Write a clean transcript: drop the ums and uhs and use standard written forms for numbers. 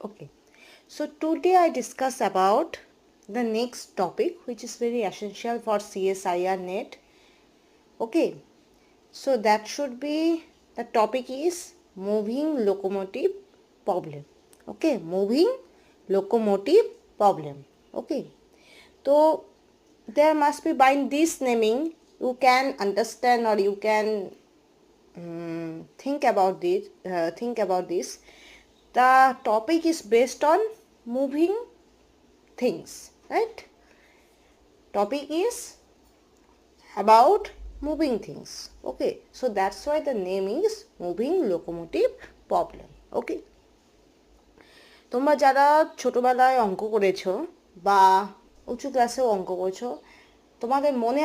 Okay, so today I discuss about the next topic which is very essential for CSIR net. Okay, so that should be, the topic is moving locomotive problem. Okay, moving locomotive problem. Okay, so there must be, by this naming you can understand or you can think about this. The topic is based on moving things, right? Topic is about moving things. Okay, so that's why the name is moving locomotive problem. Okay, তোমরা যারা ছোটবেলায় অঙ্ক করেছো বা উঁচু ক্লাসেও অঙ্ক করেছো, তোমাদের মনে